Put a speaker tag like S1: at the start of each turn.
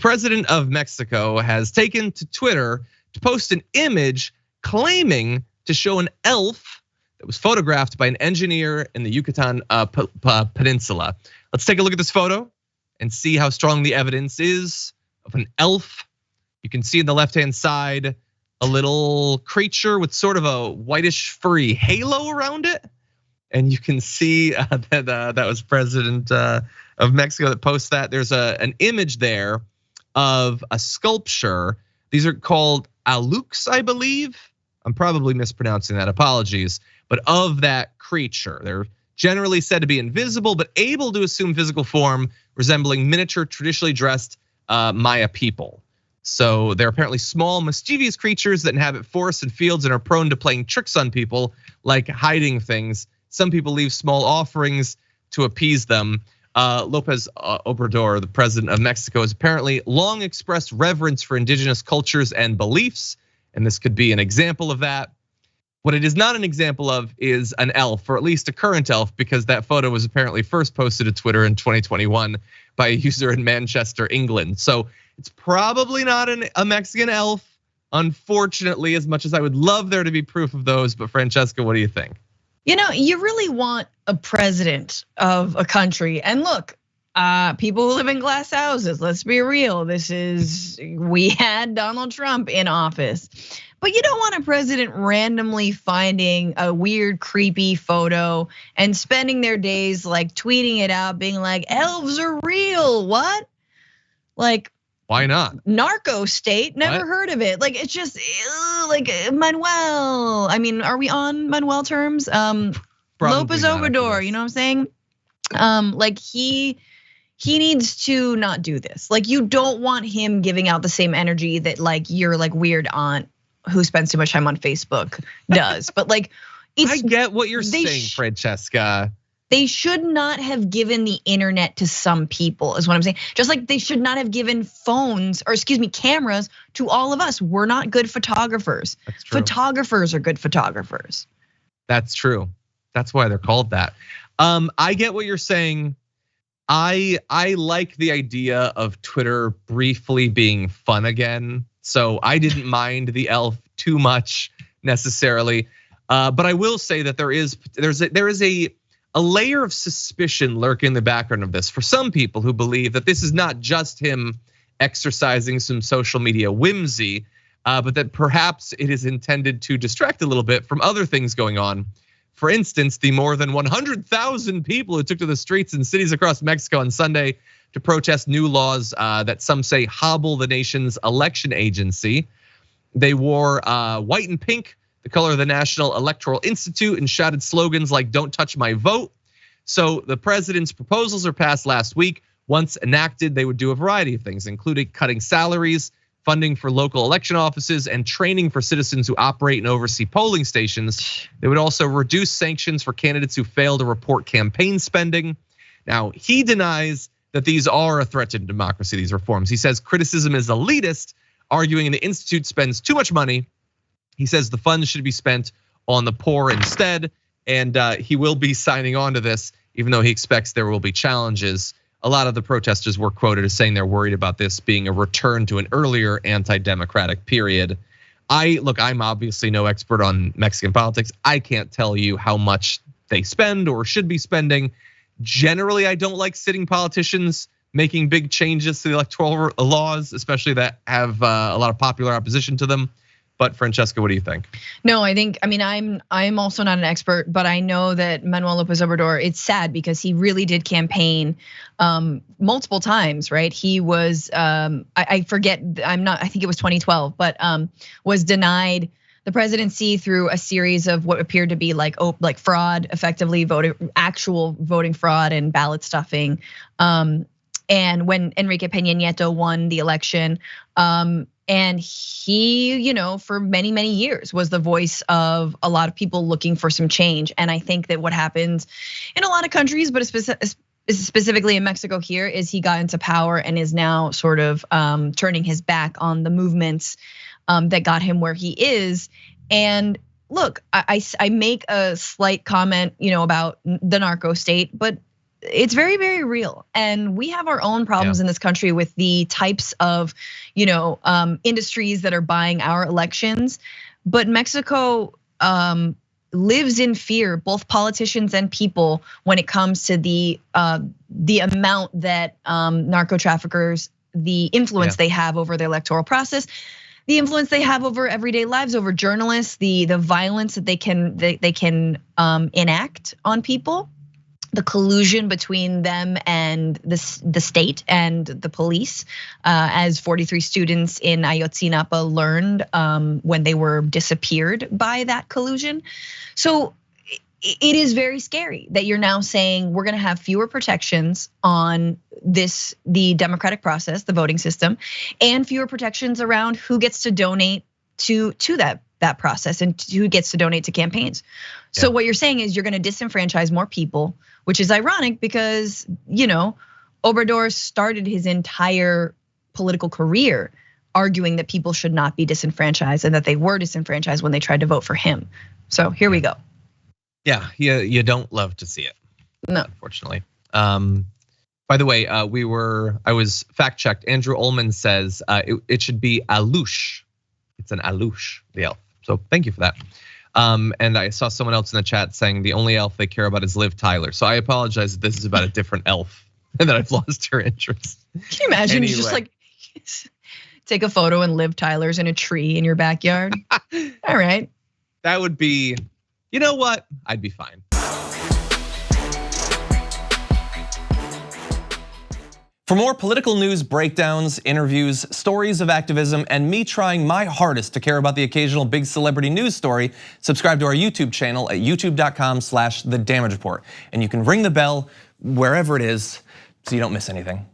S1: president of Mexico has taken to Twitter to post an image claiming to show an elf that was photographed by an engineer in the Yucatan Peninsula. Let's take a look at this photo and see how strong the evidence is of an elf. You can see on the left-hand side a little creature with sort of a whitish furry halo around it. And you can see that was president of Mexico that posts that. There's an image there of a sculpture. These are called Aluxe, I believe. I'm probably mispronouncing that, apologies. But of that creature, they're generally said to be invisible, but able to assume physical form, resembling miniature, traditionally dressed Maya people. So they're apparently small, mischievous creatures that inhabit forests and fields and are prone to playing tricks on people, like hiding things. Some people leave small offerings to appease them. López Obrador, the president of Mexico, has apparently long expressed reverence for indigenous cultures and beliefs, and this could be an example of that. What it is not an example of is an elf, or at least a current elf, because that photo was apparently first posted to Twitter in 2021 by a user in Manchester, England. So it's probably not a Mexican elf, unfortunately, as much as I would love there to be proof of those. But Francesca, what do you think?
S2: You know, you really want a president of a country, and look, people who live in glass houses, let's be real, we had Donald Trump in office. But you don't want a president randomly finding a weird, creepy photo and spending their days like tweeting it out, being like, elves are real, what? Like,
S1: why not?
S2: Narco state, never heard of it. Like, it's just like Manuel. I mean, are we on Manuel terms? López Obrador, you know what I'm saying? Like he needs to not do this. Like, you don't want him giving out the same energy that like your like weird aunt who spends too much time on Facebook does. But like,
S1: I get what you're saying, Francesca.
S2: They should not have given the internet to some people, is what I'm saying. Just like they should not have given phones, or excuse me, cameras to all of us. We're not good photographers.
S1: That's true.
S2: Photographers are good photographers.
S1: That's true. That's why they're called that. I get what you're saying. I like the idea of Twitter briefly being fun again. So I didn't mind the elf too much necessarily. But I will say that there is a layer of suspicion lurking in the background of this for some people who believe that this is not just him exercising some social media whimsy, but that perhaps it is intended to distract a little bit from other things going on. For instance, the more than 100,000 people who took to the streets in cities across Mexico on Sunday to protest new laws that some say hobble the nation's election agency. They wore white and pink, the color of the National Electoral Institute, and shouted slogans like "Don't touch my vote." So the president's proposals are passed last week. Once enacted, they would do a variety of things, including cutting salaries, funding for local election offices, and training for citizens who operate and oversee polling stations. They would also reduce sanctions for candidates who fail to report campaign spending. Now, he denies that these are a threat to democracy, these reforms. He says criticism is elitist, arguing the institute spends too much money. He says the funds should be spent on the poor instead, and he will be signing on to this, even though he expects there will be challenges. A lot of the protesters were quoted as saying they're worried about this being a return to an earlier anti-democratic period. I'm obviously no expert on Mexican politics. I can't tell you how much they spend or should be spending. Generally, I don't like sitting politicians making big changes to the electoral laws, especially that have a lot of popular opposition to them. But Francesca, what do you think? No,
S2: I'm also not an expert, but I know that Manuel López Obrador, it's sad because he really did campaign multiple times, right? He was, I forget, I think it was 2012, but was denied the presidency through a series of what appeared to be like fraud, effectively actual voting fraud and ballot stuffing. And when Enrique Peña Nieto won the election, and he, for many, many years was the voice of a lot of people looking for some change. And I think that what happens in a lot of countries, but specifically in Mexico here, is he got into power and is now sort of turning his back on the movements that got him where he is. And look, I make a slight comment, about the narco state, but it's very, very real. And we have our own problems in this country with the types of, industries that are buying our elections. But Mexico lives in fear, both politicians and people, when it comes to the amount that narco traffickers, the influence they have over the electoral process, the influence they have over everyday lives, over journalists, the violence that they can enact on people, the collusion between them and the state and the police, as 43 students in Ayotzinapa learned when they were disappeared by that collusion. So it is very scary that you're now saying we're gonna have fewer protections on the democratic process, the voting system, and fewer protections around who gets to donate to that process and who gets to donate to campaigns. So what you're saying is you're gonna disenfranchise more people, which is ironic because, Obrador started his entire political career arguing that people should not be disenfranchised and that they were disenfranchised when they tried to vote for him. So here we go.
S1: Yeah, you don't love to see it.
S2: No,
S1: unfortunately. By the way, I was fact checked. Andrew Ullman says it should be Aluxe. It's an Aluxe, the elf. So thank you for that. And I saw someone else in the chat saying the only elf they care about is Liv Tyler. So I apologize if this is about a different elf and that I've lost her interest.
S2: Can you imagine you just like take a photo and Liv Tyler's in a tree in your backyard? All right.
S1: That would be, you know what? I'd be fine.
S3: For more political news breakdowns, interviews, stories of activism, and me trying my hardest to care about the occasional big celebrity news story, subscribe to our YouTube channel at youtube.com/The Damage Report. And you can ring the bell wherever it is so you don't miss anything.